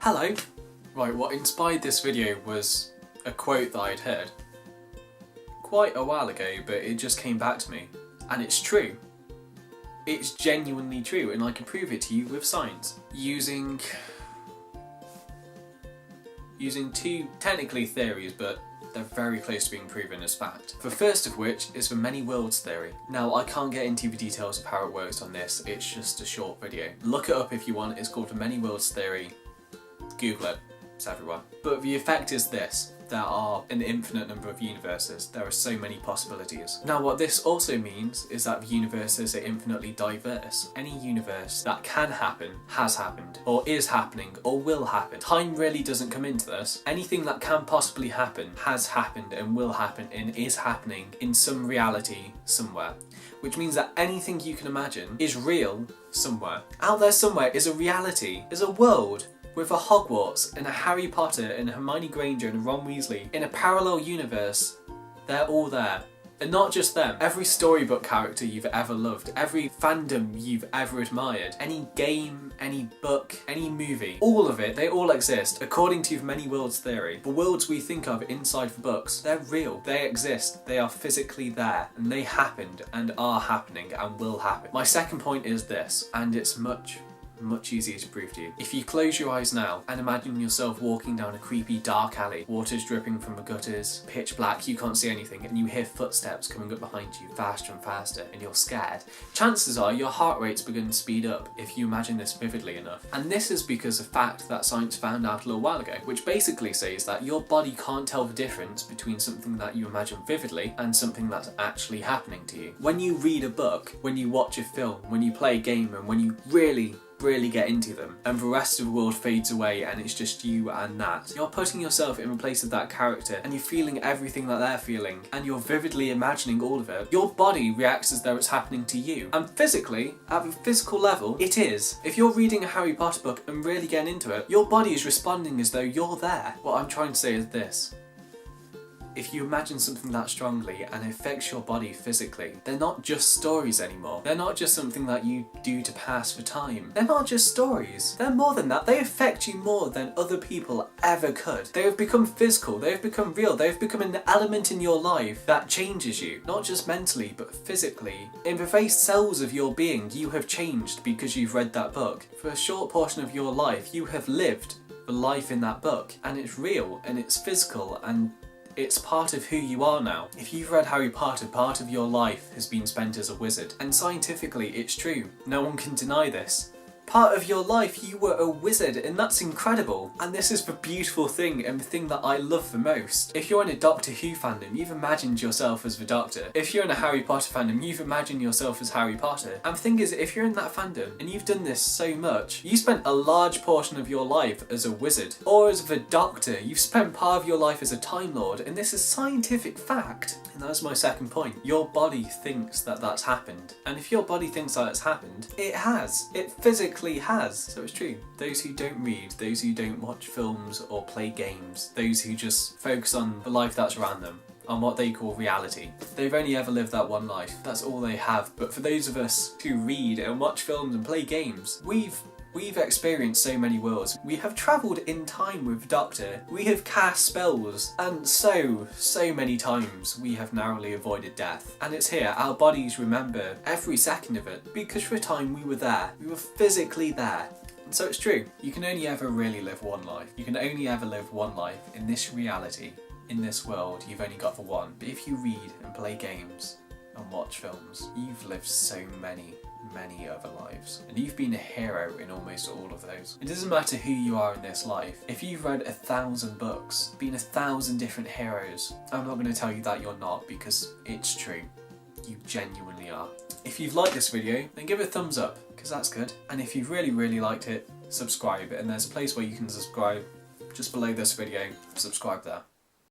Hello! Right, what inspired this video was a quote that I'd heard quite a while ago, but it just came back to me. And it's true. It's genuinely true, and I can prove it to you with science. Using two technically theories, but they're very close to being proven as fact. The first of which is the many worlds theory. Now, I can't get into the details of how it works on this, it's just a short video. Look it up if you want, it's called the many worlds theory. Google it, it's everywhere. But the effect is this. There are an infinite number of universes. There are so many possibilities. Now, what this also means is that the universes are infinitely diverse. Any universe that can happen, has happened, or is happening, or will happen. Time really doesn't come into this. Anything that can possibly happen, has happened, and will happen, and is happening in some reality somewhere. Which means that anything you can imagine is real somewhere. Out there somewhere is a reality, is a world, with a Hogwarts and a Harry Potter and Hermione Granger and Ron Weasley in a parallel universe. They're all there. And not just them, every storybook character you've ever loved, every fandom you've ever admired, any game, any book, any movie, all of it, they all exist according to the many worlds theory. The worlds we think of inside the books, they're real, they exist, they are physically there, and they happened and are happening and will happen. My second point is this, and it's much easier to prove to you. If you close your eyes now and imagine yourself walking down a creepy dark alley, water's dripping from the gutters, pitch black, you can't see anything, and you hear footsteps coming up behind you faster and faster, and you're scared, chances are your heart rate's begun to speed up if you imagine this vividly enough. And this is because of a fact that science found out a little while ago, which basically says that your body can't tell the difference between something that you imagine vividly and something that's actually happening to you. When you read a book, when you watch a film, when you play a game, and when you really get into them, and the rest of the world fades away and it's just you and that, you're putting yourself in the place of that character and you're feeling everything that they're feeling and you're vividly imagining all of it. Your body reacts as though it's happening to you, and physically, at the physical level, it is. If you're reading a Harry Potter book and really getting into it, your body is responding as though you're there. What I'm trying to say is this. If you imagine something that strongly and it affects your body physically, they're not just stories anymore. They're not just something that you do to pass the time. They're not just stories. They're more than that. They affect you more than other people ever could. They have become physical. They have become real. They have become an element in your life that changes you. Not just mentally, but physically. In the very cells of your being, you have changed because you've read that book. For a short portion of your life, you have lived the life in that book. And it's real, and it's physical, and it's part of who you are now. If you've read Harry Potter, part of your life has been spent as a wizard. And scientifically, it's true. No one can deny this. Part of your life, you were a wizard, and that's incredible. And this is the beautiful thing, and the thing that I love the most. If you're in a Doctor Who fandom, you've imagined yourself as the Doctor. If you're in a Harry Potter fandom, you've imagined yourself as Harry Potter. And the thing is, if you're in that fandom, and you've done this so much, you spent a large portion of your life as a wizard, or as the Doctor. You've spent part of your life as a Time Lord, and this is scientific fact. And that's my second point. Your body thinks that that's happened. And if your body thinks that it's happened, it has. It physically has. So it's true. Those who don't read, those who don't watch films or play games, those who just focus on the life that's around them, on what they call reality, they've only ever lived that one life. That's all they have. But for those of us who read and watch films and play games, we've experienced so many worlds. We have travelled in time with Doctor. We have cast spells, and so many times we have narrowly avoided death. And it's here, our bodies remember every second of it, because for a time we were there. We were physically there. And so it's true. You can only ever really live one life. You can only ever live one life in this reality, in this world. You've only got the one. But if you read and play games and watch films, you've lived so many other lives, and you've been a hero in almost all of those. It doesn't matter who you are in this life. If you've read 1,000 books, been 1,000 different heroes, I'm not going to tell you that you're not, because it's true. You genuinely are. If you've liked this video, then give it a thumbs up, because that's good. And if you've really liked it, subscribe. And there's a place where you can subscribe just below this video. Subscribe there.